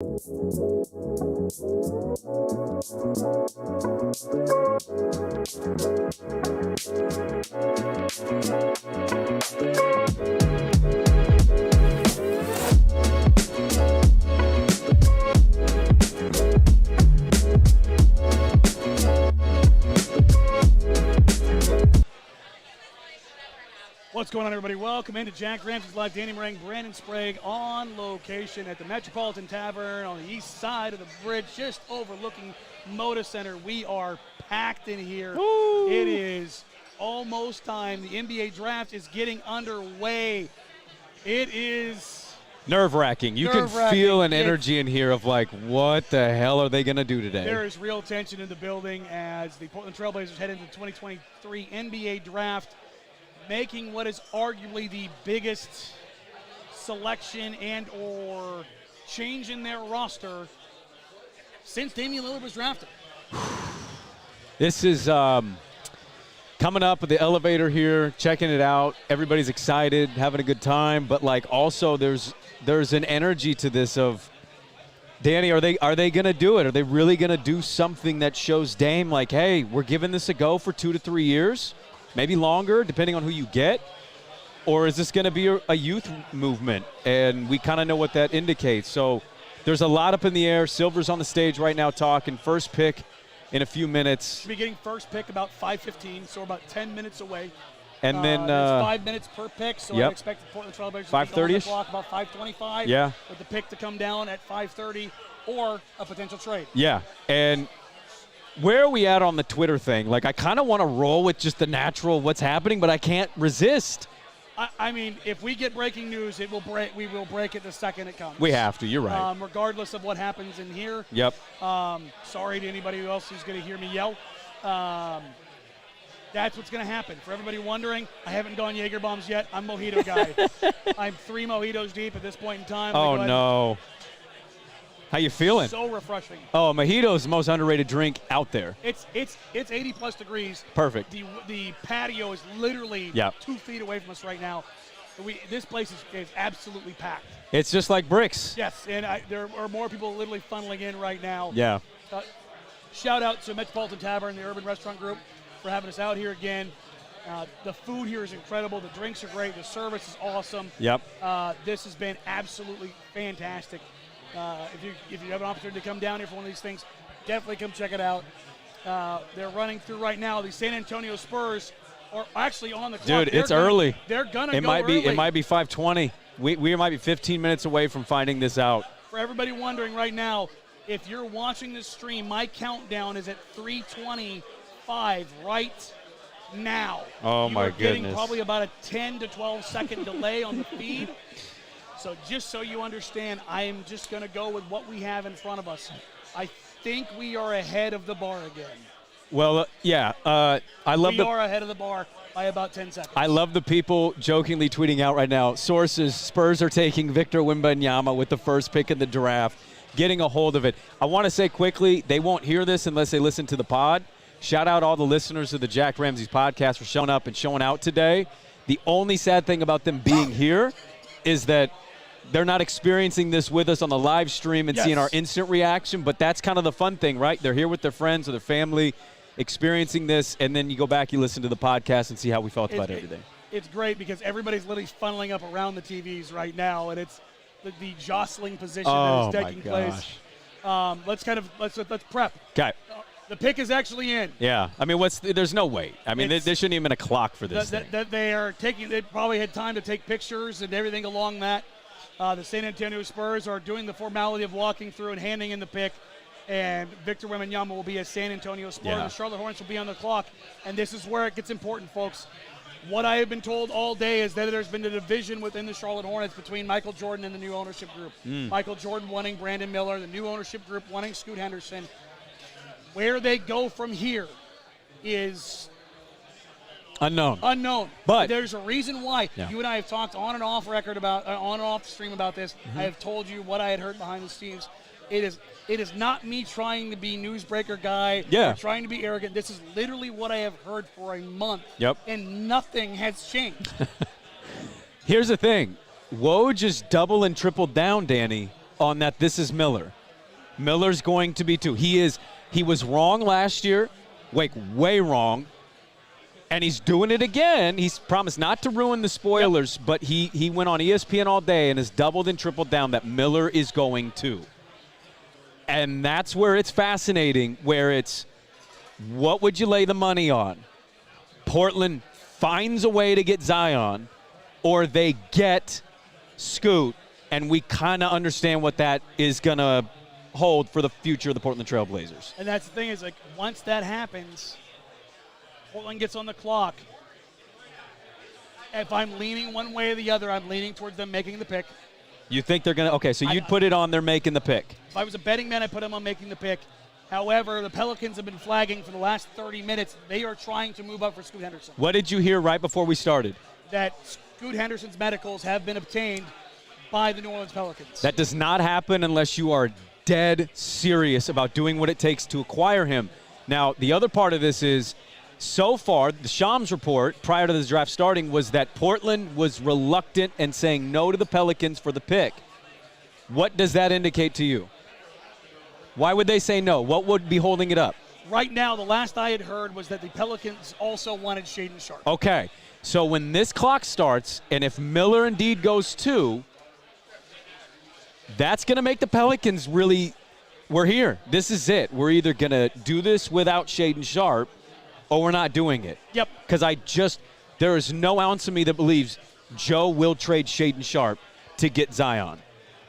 What's going on, everybody? Welcome into Jack Ramsays Live. Danny Marang, Brandon Sprague on location at the Metropolitan Tavern on the east side of the bridge, just overlooking Moda Center. We are packed in here. Ooh. It is almost time. The NBA draft is getting underway. It is nerve-wracking. You can feel an energy in here of like, what the hell are they going to do today? There is real tension in the building as the Portland Trail Blazers head into the 2023 NBA draft, making what is arguably the biggest selection and or change in their roster since Damian Lillard was drafted. This is coming up with the elevator here, checking it out. Everybody's excited, having a good time, but like also there's an energy to this of, Danny, are they going to do it? Are they really going to do something that shows Dame like, hey, we're giving this a go for 2 to 3 years? Maybe longer, depending on who you get? Or is this going to be a youth movement? And we kind of know what that indicates. So there's a lot up in the air. Silver's on the stage right now talking. First pick in a few minutes. Should be getting first pick about 5:15, so we're about 10 minutes away. And then there's 5 minutes per pick, so I expect the Portland Trail Blazers to be on the clock about 5:25. Yeah. With the pick to come down at 5:30 or a potential trade. Yeah, and where are we at on the Twitter thing? Like, I kind of want to roll with just the natural what's happening, but I can't resist. I mean, if we get breaking news, we will break it the second it comes. We have to. You're right. Regardless of what happens in here. Yep. Sorry to anybody else who's going to hear me yell. That's what's going to happen. For everybody wondering, I haven't gone Jaeger bombs yet. I'm mojito guy. I'm 3 mojitos deep at this point in time. Oh, no. How you feeling? So refreshing. Oh, mojito is the most underrated drink out there. It's 80+ degrees. Perfect. The patio is literally 2 feet away from us right now. This place is absolutely packed. It's just like bricks. Yes, and there are more people literally funneling in right now. Yeah. Shout out to Metropolitan Tavern, the Urban Restaurant Group, for having us out here again. The food here is incredible. The drinks are great. The service is awesome. Yep. This has been absolutely fantastic. If you have an opportunity to come down here for one of these things, definitely come check it out. They're running through right now. The San Antonio Spurs are actually on the clock. Dude, it's early. They're gonna go early. It might be 5:20. We might be 15 minutes away from finding this out. For everybody wondering right now, if you're watching this stream, my countdown is at 3:25 right now. Oh my goodness! You're getting probably about a 10 to 12 second delay on the feed. So just so you understand, I am just going to go with what we have in front of us. I think we are ahead of the bar again. Well, yeah. We are ahead of the bar by about 10 seconds. I love the people jokingly tweeting out right now. Sources, Spurs are taking Victor Wembanyama with the first pick in the draft, getting a hold of it. I want to say quickly, they won't hear this unless they listen to the pod. Shout out all the listeners of the Jack Ramsays podcast for showing up and showing out today. The only sad thing about them being here is that they're not experiencing this with us on the live stream and seeing our instant reaction, but that's kind of the fun thing, right? They're here with their friends or their family experiencing this, and then you go back, you listen to the podcast and see how we felt about everything. It's great because everybody's literally funneling up around the TVs right now, and it's the jostling position that is taking place. Let's prep. Okay. The pick is actually in. Yeah. I mean, there's no wait. I mean, there shouldn't even been a clock for this thing. They probably had time to take pictures and everything along that. The San Antonio Spurs are doing the formality of walking through and handing in the pick, and Victor Wembanyama will be a San Antonio Spur. The Charlotte Hornets will be on the clock, and this is where it gets important, folks. What I have been told all day is that there's been a division within the Charlotte Hornets between Michael Jordan and the new ownership group. Michael Jordan wanting Brandon Miller, the new ownership group wanting Scoot Henderson. Where they go from here is Unknown. But there's a reason why. You and I have talked on and off the stream about this. I have told you what I had heard behind the scenes. It is not me trying to be newsbreaker guy or trying to be arrogant. This is literally what I have heard for a month. And nothing has changed. Here's the thing. Woj just double and tripled down, Danny, on that this is Miller. Miller's going to be too. He was wrong last year, way wrong, and he's doing it again. He's promised not to ruin the spoilers, but he went on ESPN all day and has doubled and tripled down that Miller is going to. And that's where it's fascinating, where it's what would you lay the money on? Portland finds a way to get Zion, or they get Scoot, and we kind of understand what that is going to hold for the future of the Portland Trail Blazers. And that's the thing is, like, once that happens, Portland gets on the clock. If I'm leaning one way or the other, I'm leaning towards them making the pick. You think they're going to – okay, so you'd put it on they're making the pick. If I was a betting man, I'd put them on making the pick. However, the Pelicans have been flagging for the last 30 minutes. They are trying to move up for Scoot Henderson. What did you hear right before we started? That Scoot Henderson's medicals have been obtained by the New Orleans Pelicans. That does not happen unless you are dead serious about doing what it takes to acquire him. Now, the other part of this is, so far, the Shams report prior to the draft starting was that Portland was reluctant and saying no to the Pelicans for the pick. What does that indicate to you? Why would they say no? What would be holding it up? Right now, the last I had heard was that the Pelicans also wanted Shaedon Sharpe. Okay, so when this clock starts, and if Miller indeed goes too, that's going to make the Pelicans really, we're here. This is it. We're either going to do this without Shaedon Sharpe, or we're not doing it. Yep. Because there is no ounce of me that believes Joe will trade Shaedon Sharpe to get Zion.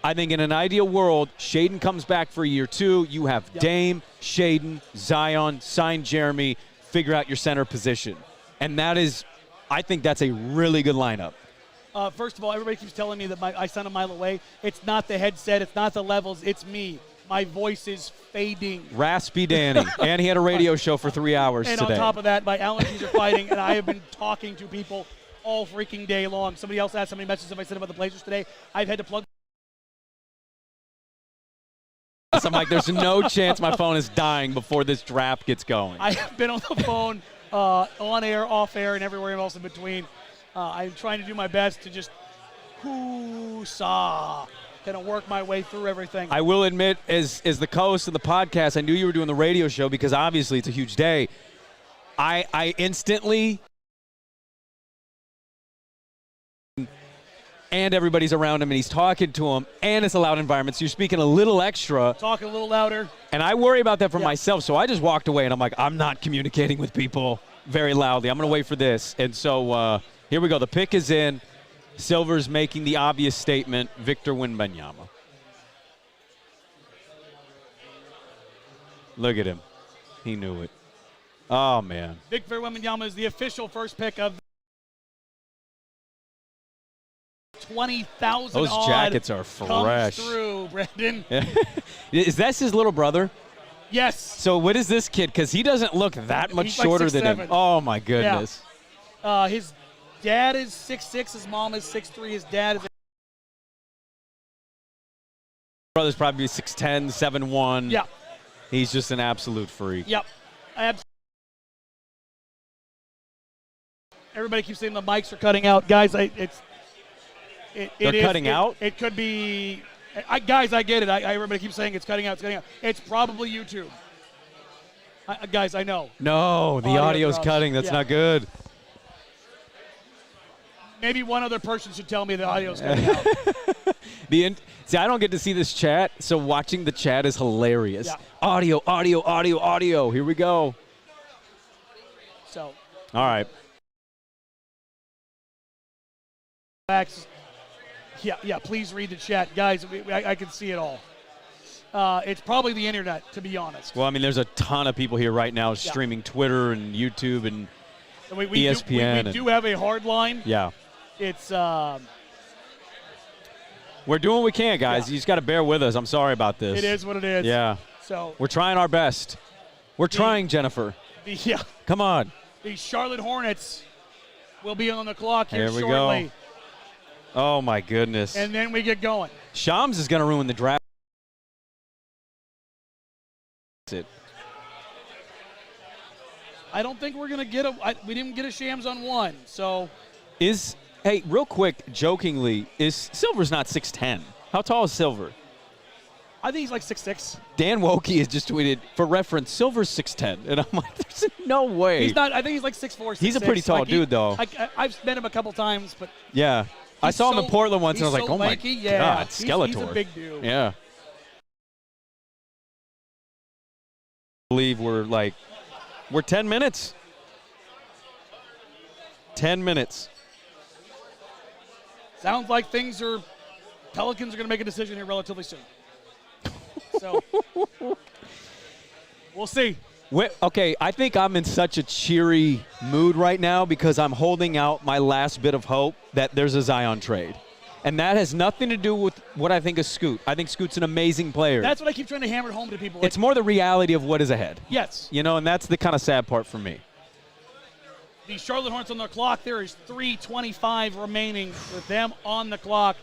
I think in an ideal world, Shaedon comes back for year 2. You have Dame, Shaedon, Zion, sign Jeremy, figure out your center position. And that is, I think that's a really good lineup. First of all, everybody keeps telling me that I sound a mile away. It's not the headset. It's not the levels. It's me. My voice is fading. Raspy Danny. And he had a radio show for 3 hours and today. On top of that, my allergies are fighting, and I have been talking to people all freaking day long. Somebody else asked how many messages have I said about the Blazers today. I've had to plug. So I'm like, there's no chance my phone is dying before this draft gets going. I have been on the phone, on air, off air, and everywhere else in between. I'm trying to do my best to just kind of work my way through everything. I will admit, as the co-host of the podcast, I knew you were doing the radio show because obviously it's a huge day. I instantly, and everybody's around him and he's talking to him, and it's a loud environment, so you're speaking a little extra. Talking a little louder. And I worry about that for myself, so I just walked away and I'm like, I'm not communicating with people very loudly. I'm going to wait for this. And so here we go. The pick is in. Silver's making the obvious statement, Victor Wembanyama. Look at him. He knew it. Oh, man. Victor Wembanyama is the official first pick of 20,000. Those jackets are fresh. Comes through, Brandon. Is that his little brother? Yes. So what is this kid? Because he doesn't look that much shorter than him. Oh, my goodness. Yeah. His dad is 6'6", his mom is 6'3", his dad is brother's probably 6'10", 7'1". Yeah. He's just an absolute freak. Yep. Everybody keeps saying the mics are cutting out. Guys, They're cutting out? It could be guys, I get it. Everybody keeps saying it's cutting out, It's probably YouTube. Guys, I know. No, the audio's cutting. That's not good. Maybe one other person should tell me the audio's cutting out. See, I don't get to see this chat, so watching the chat is hilarious. Yeah. Audio, audio, audio, audio. Here we go. So. All right. Yeah, please read the chat. Guys, I can see it all. It's probably the internet, to be honest. Well, I mean, there's a ton of people here right now streaming Twitter and YouTube and ESPN. We do have a hard line. Yeah. It's we're doing what we can, guys. You just got to bear with us. I'm sorry about this. It is what it is. Yeah. So we're trying our best. We're trying, Jennifer. Come on. The Charlotte Hornets will be on the clock here we shortly. Go. Oh, my goodness. And then we get going. Shams is going to ruin the draft. I don't think we're going to get we didn't get a Shams on one, so. Hey, real quick, jokingly, Silver's not 6'10". How tall is Silver? I think he's like 6'6". Dan Wokey has just tweeted, for reference, Silver's 6'10", and I'm like, there's no way. He's not. I think he's like 6'4", 6'6". He's a pretty tall dude, though. I've met him a couple times, but yeah, I saw him in Portland once, and I was like, oh lanky. my Yeah. God, Skeletor. He's a big dude. Yeah. I believe we're 10 minutes. 10 minutes. Sounds like Pelicans are going to make a decision here relatively soon. So, we'll see. Okay, I think I'm in such a cheery mood right now because I'm holding out my last bit of hope that there's a Zion trade. And that has nothing to do with what I think of Scoot. I think Scoot's an amazing player. That's what I keep trying to hammer home to people. It's more the reality of what is ahead. Yes. And that's the kind of sad part for me. The Charlotte Hornets on their clock. There is 3:25 remaining with them on the clock.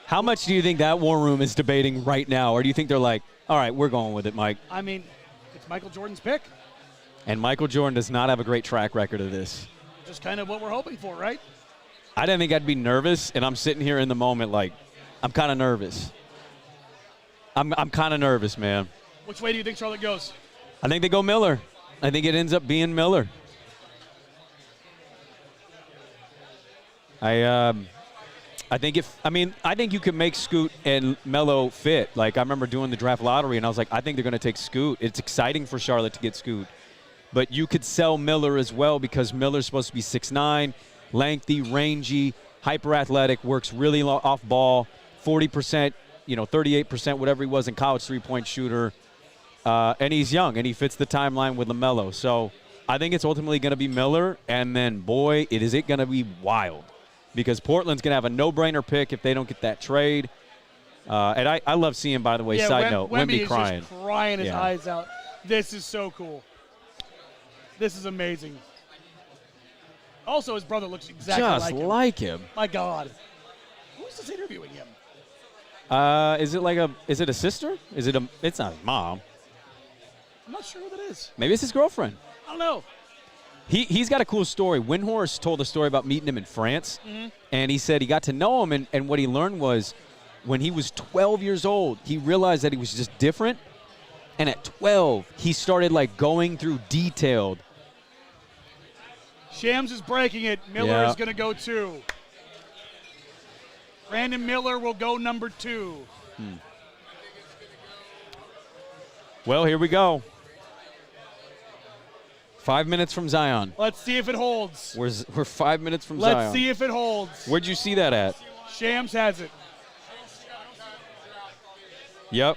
How much do you think that war room is debating right now? Or do you think they're like, all right, we're going with it, Mike? I mean, it's Michael Jordan's pick. And Michael Jordan does not have a great track record of this. Just kind of what we're hoping for, right? I didn't think I'd be nervous, and I'm sitting here in the moment like, I'm kind of nervous. I'm kind of nervous, man. Which way do you think Charlotte goes? I think they go Miller. I think it ends up being Miller. I think you can make Scoot and Melo fit. Like, I remember doing the draft lottery, and I was like, I think they're going to take Scoot. It's exciting for Charlotte to get Scoot. But you could sell Miller as well because Miller's supposed to be 6'9", lengthy, rangy, hyper-athletic, works really off ball, 40%, 38%, whatever he was in college, three-point shooter. And he's young, and he fits the timeline with LaMelo. So I think it's ultimately going to be Miller, and then, boy, is it going to be wild. Because Portland's going to have a no-brainer pick if they don't get that trade. And I love seeing, by the way, side note, Wemby is crying. Just crying his eyes out. This is so cool. This is amazing. Also, his brother looks exactly like him. My God. Who's this interviewing him? Is it a sister? It's not his mom. I'm not sure who that is. Maybe it's his girlfriend. I don't know. He's got a cool story. Windhorst told a story about meeting him in France, and he said he got to know him, and what he learned was when he was 12 years old, he realized that he was just different, and at 12, he started going through detailed. Shams is breaking it. Miller is going to go 2. Brandon Miller will go number 2. Well, here we go. 5 minutes from Zion. Let's see if it holds. We're 5 minutes from Zion. Let's see if it holds. Where'd you see that at? Shams has it. Yep.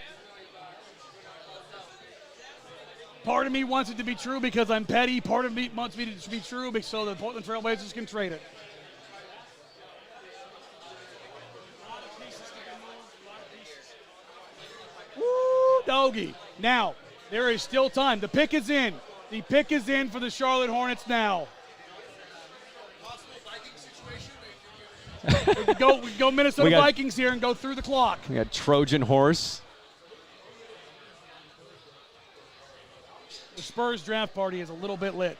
Part of me wants it to be true because I'm petty. Part of me wants me to be true so the Portland Trail Blazers can trade it. Woo, doggy. Now, there is still time. The pick is in. The pick is in for the Charlotte Hornets now. we could go Minnesota Vikings here and go through the clock. We got Trojan horse. The Spurs draft party is a little bit lit.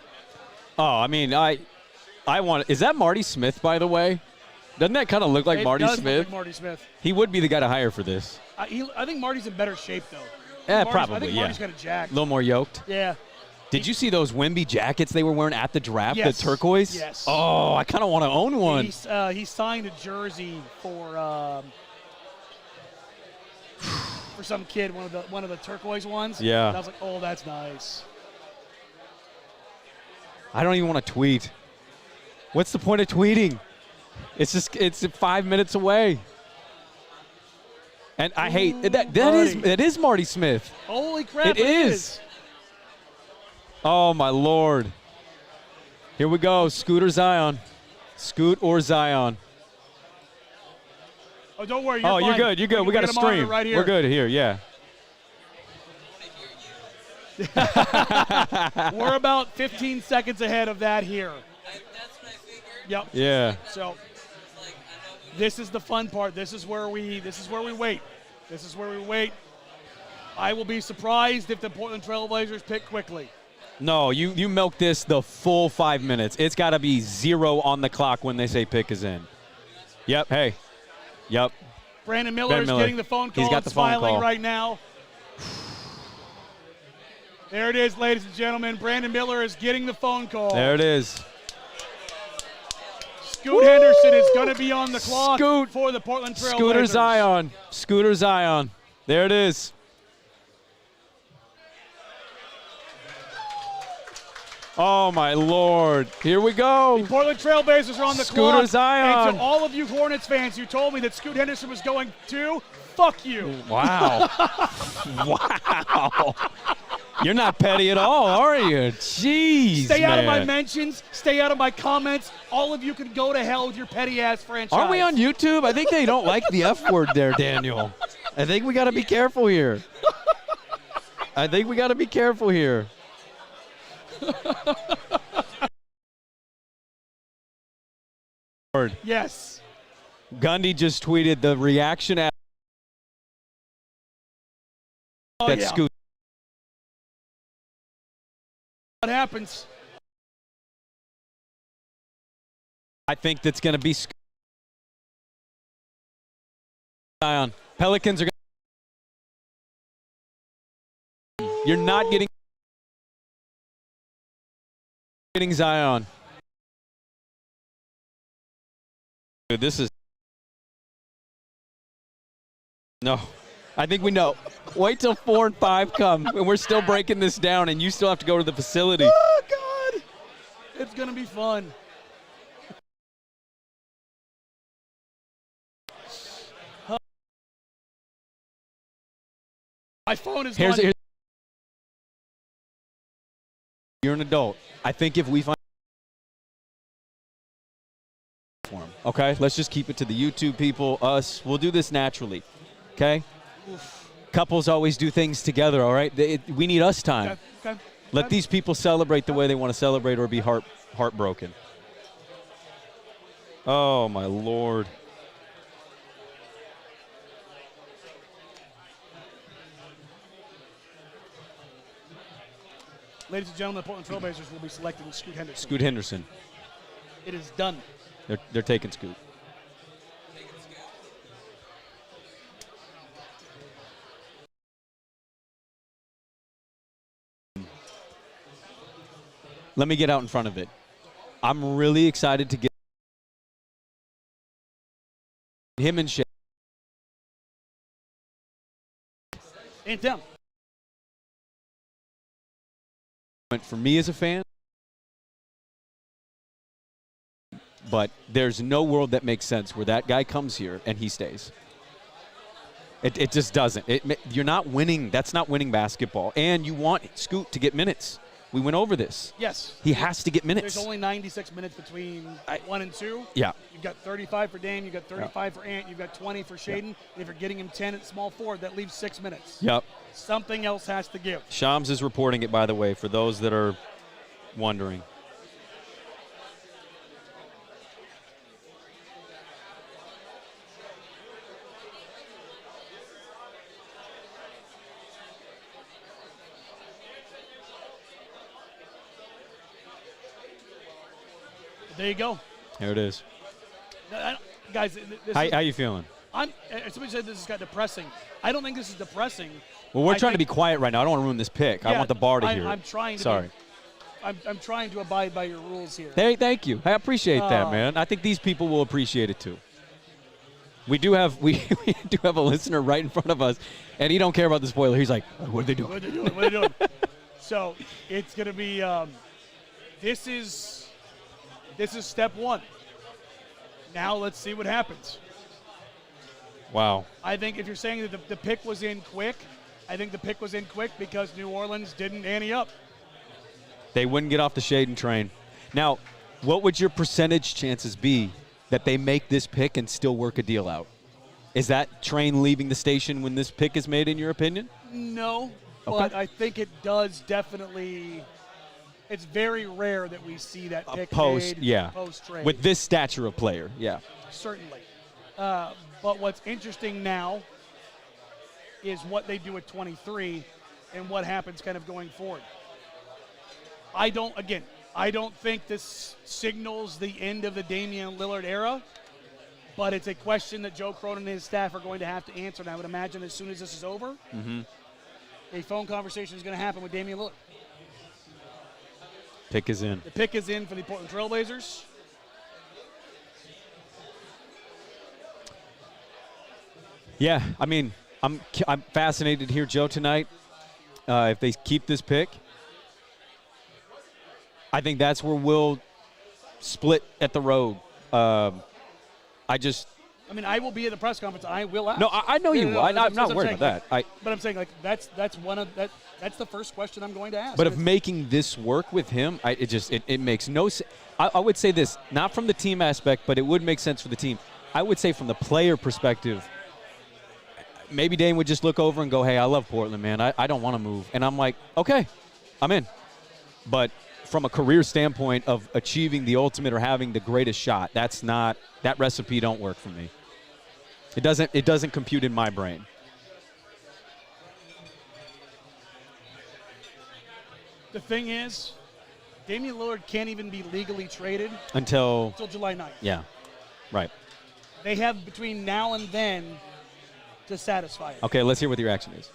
Oh, I mean, I want. Is that Marty Smith, by the way? Doesn't that kind of look like Marty Smith? Look like Marty Smith. He would be the guy to hire for this. I think Marty's in better shape though. Probably. I think Marty's kind of jacked. A little more yoked. Yeah. Did you see those Wemby jackets they were wearing at the draft? Yes. The turquoise? Yes. Oh, I kind of want to own one. He signed a jersey for some kid, one of the turquoise ones. Yeah. And I was like, oh, that's nice. I don't even want to tweet. What's the point of tweeting? It's 5 minutes away. And I hate that is Marty Smith. Holy crap. It is. Oh, my Lord. Here we go. Scoot or Zion. Scoot or Zion. Oh, don't worry. You're good. You're good. We got a stream. Right here. We're good here, yeah. We're about 15 seconds ahead of that here. That's what I figured. Yep. Yeah. So this is the fun part. This is where we wait. This is where we wait. I will be surprised if the Portland Trail Blazers pick quickly. No, you milk this the full 5 minutes. It's got to be 0 on the clock when they say pick is in. Yep. Hey. Yep. Brandon Miller is getting the phone call. He's got and the phone smiling call right now. There it is, ladies and gentlemen. Brandon Miller is getting the phone call. There it is. Scoot Henderson is going to be on the clock Scoot. for the Portland Trail Scooter Blazers. Zion. Scooter Zion. There it is. Oh, my Lord. Here we go. The Portland Trail Blazers are on the clock. Scooter Zion. And to all of you Hornets fans who told me that Scoot Henderson was going to, fuck you. Wow. Wow. You're not petty at all, are you? Jeez, Stay out of my man. mentions. Stay out of my comments. All of you can go to hell with your petty-ass franchise. Are we on YouTube? I think they don't like the F word there, Daniel. I think we got to be careful here. I think we got to be careful here. Yes. Gundy just tweeted the reaction at that Scoot. What happens? I think that's going to be Zion. Pelicans are going to. You're not getting Zion. Dude, this is. No. I think we know. Wait till 4 and 5 come, and we're still breaking this down, and you still have to go to the facility. Oh, God. It's going to be fun. My phone is Here's gone. You're an adult. I think if we find for him, okay? Let's just keep it to the YouTube people, us. We'll do this naturally, okay? Oof. Couples always do things together, all right? We need us time. Okay. Let these people celebrate the way they want to celebrate or be heartbroken. Oh, my Lord. Ladies and gentlemen, the Portland Trail Blazers will be selecting Scoot Henderson. Scoot Henderson. It is done. They're taking Scoot. Let me get out in front of it. I'm really excited to get him and Shea. Ain't them. For me as a fan, but there's no world that makes sense where that guy comes here and he stays. It just doesn't. You're not winning. That's not winning basketball. And you want Scoot to get minutes. We went over this. Yes. He has to get minutes. There's only 96 minutes between 1 and 2. Yeah. You've got 35 for Dame. You've got 35 for Ant. You've got 20 for Shaden. And if you're getting him 10 at small forward, that leaves 6 minutes. Yep. Something else has to give. Shams is reporting it, by the way, for those that are wondering. There you go. Here it is. Guys, How you feeling? Somebody said this got depressing. I don't think this is depressing. Well, we're trying to be quiet right now. I don't want to ruin this pick. Yeah, I want the bar to hear it. I'm trying to. Sorry. I'm trying to abide by your rules here. Hey, thank you. I appreciate that, man. I think these people will appreciate it too. We do have we do have a listener right in front of us, and he don't care about the spoiler. He's like, "What are they doing? What are they doing? What are they doing?" So it's gonna be. This is step one. Now let's see what happens. Wow. I think if you're saying that the pick was in quick, I think the pick was in quick because New Orleans didn't ante up. They wouldn't get off the Shaden train. Now, what would your percentage chances be that they make this pick and still work a deal out? Is that train leaving the station when this pick is made, in your opinion? No, Okay. but I think it does definitely. It's very rare that we see that pick Post trade. with this stature of player, yeah. Certainly. But what's interesting now is what they do at 23 and what happens kind of going forward. I don't think this signals the end of the Damian Lillard era, But it's a question that Joe Cronin and his staff are going to have to answer. And I would imagine as soon as this is over, a phone conversation is going to happen with Damian Lillard. Pick is in. The pick is in for the Portland Trailblazers. Yeah, I mean, I'm fascinated to hear Joe tonight. If they keep this pick, I think that's where we'll split at the road. I will be at the press conference. I will ask. No, I know you will. I'm not worried about that. But I'm saying, like, that's the first question I'm going to ask. But if making this work with him, it makes no sense. I would say this, not from the team aspect, but it would make sense for the team. I would say from the player perspective, maybe Dame would just look over and go, hey, I love Portland, man. I don't want to move. And I'm like, okay, I'm in. But from a career standpoint of achieving the ultimate or having the greatest shot, that recipe don't work for me. It doesn't compute in my brain. The thing is, Damian Lillard can't even be legally traded until July 9th. Yeah, right. They have between now and then to satisfy it. Okay, let's hear what the reaction is.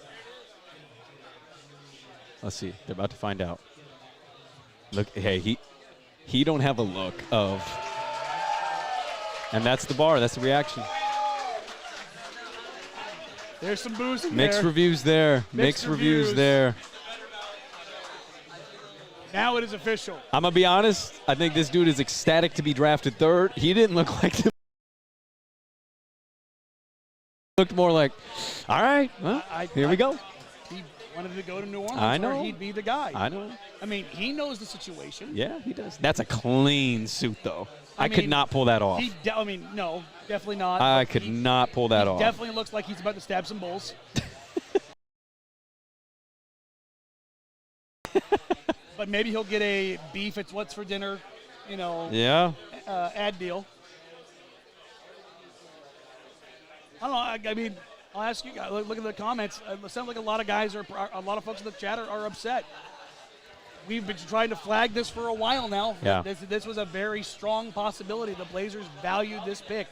Let's see. They're about to find out. Look, hey, he don't have a look of, and that's the bar. That's the reaction. There's some booze in Mixed there. reviews there. Mixed reviews there. Now it is official. I'm going to be honest. I think this dude is ecstatic to be drafted third. He didn't look like the looked more like, all right, well, here we go. He wanted to go to New Orleans. I know. Where he'd be the guy. I know. I mean, he knows the situation. Yeah, he does. That's a clean suit, though. I could not pull that off. No, definitely not. I could not pull that off. Definitely looks like he's about to stab some bulls. But maybe he'll get a beef. It's what's for dinner, Yeah. Ad deal. I don't know. I mean, I'll ask you guys. Look at the comments. It sounds like a lot of folks in the chat are upset. We've been trying to flag this for a while now. Yeah. This was a very strong possibility. The Blazers valued this pick.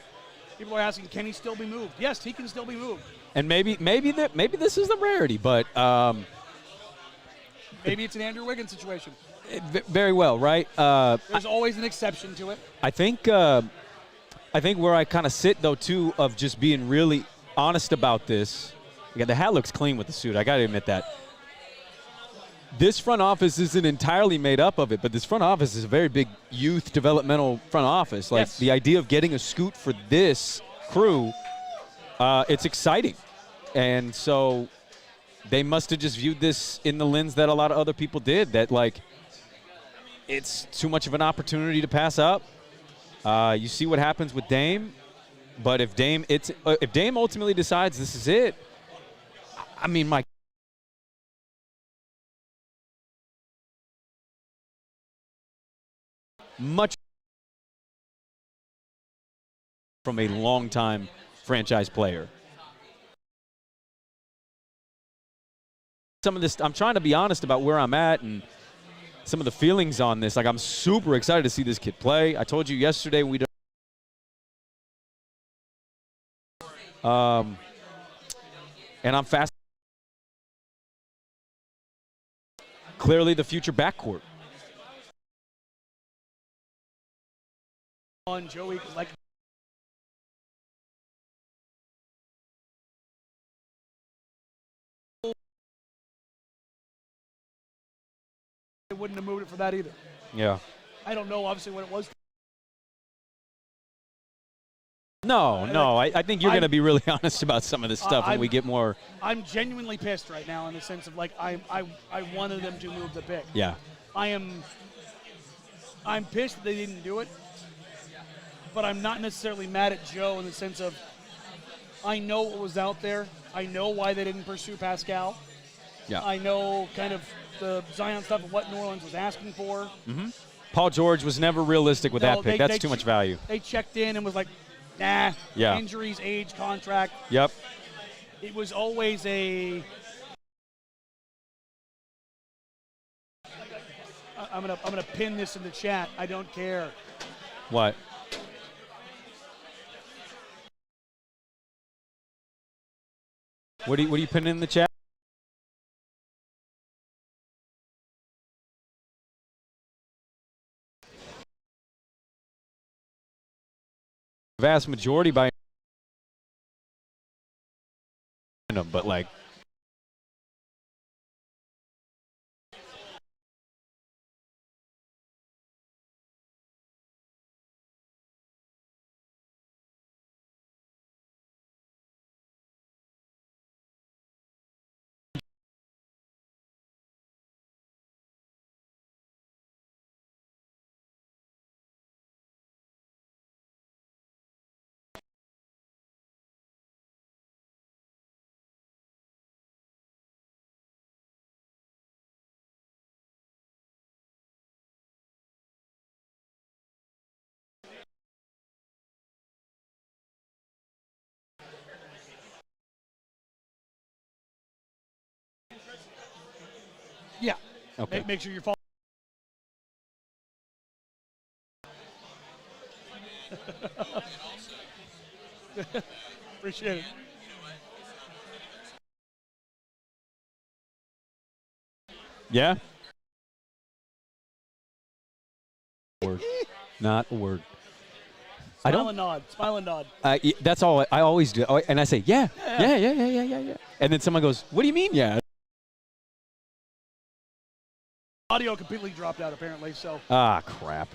People are asking, can he still be moved? Yes, he can still be moved. And maybe this is the rarity, but maybe it's an Andrew Wiggins situation. Very well, right? There's always an exception to it. I think where I kind of sit though too of just being really honest about this. Yeah, the hat looks clean with the suit. I got to admit that. This front office isn't entirely made up of it, but this front office is a very big youth developmental front office. Like yes. The idea of getting a Scoot for this crew, it's exciting. And so they must have just viewed this in the lens that a lot of other people did, that like it's too much of an opportunity to pass up. You see what happens with Dame, but if Dame ultimately decides this is it, I mean, my much from a longtime franchise player. Some of this, I'm trying to be honest about where I'm at and some of the feelings on this. Like, I'm super excited to see this kid play. I told you yesterday we don't. And I'm fast. Clearly the future backcourt. On Joey, like they wouldn't have moved it for that either. Yeah. I don't know, obviously, what it was. No. I think you're going to be really honest about some of this stuff when we get more. I'm genuinely pissed right now in the sense of, like, I wanted them to move the pick. Yeah. I'm pissed that they didn't do it. But I'm not necessarily mad at Joe in the sense of I know what was out there. I know why they didn't pursue Pascal. Yeah. I know kind of the Zion stuff of what New Orleans was asking for. Mm-hmm. Paul George was never realistic with that pick. That's too much value. They checked in and was like, nah, yeah. Injuries, age, contract. Yep. It was always a I'm gonna pin this in the chat. I don't care. What? What do you pin in the chat? Vast majority by them, but like Yeah. okay. Make sure you're following. Appreciate it. Yeah. Word. Not a word. I Smile don't. and nod. Smile and nod. That's all I always do. And I say, yeah. And then someone goes, what do you mean, yeah? Audio completely dropped out, apparently. So Ah, crap.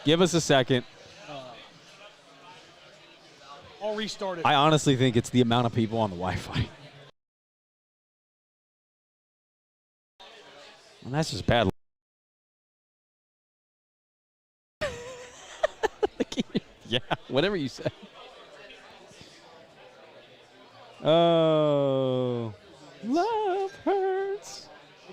Give us a second. I'll restart it. I honestly think it's the amount of people on the Wi-Fi. And that's just bad. Yeah, whatever you say. Oh, love her.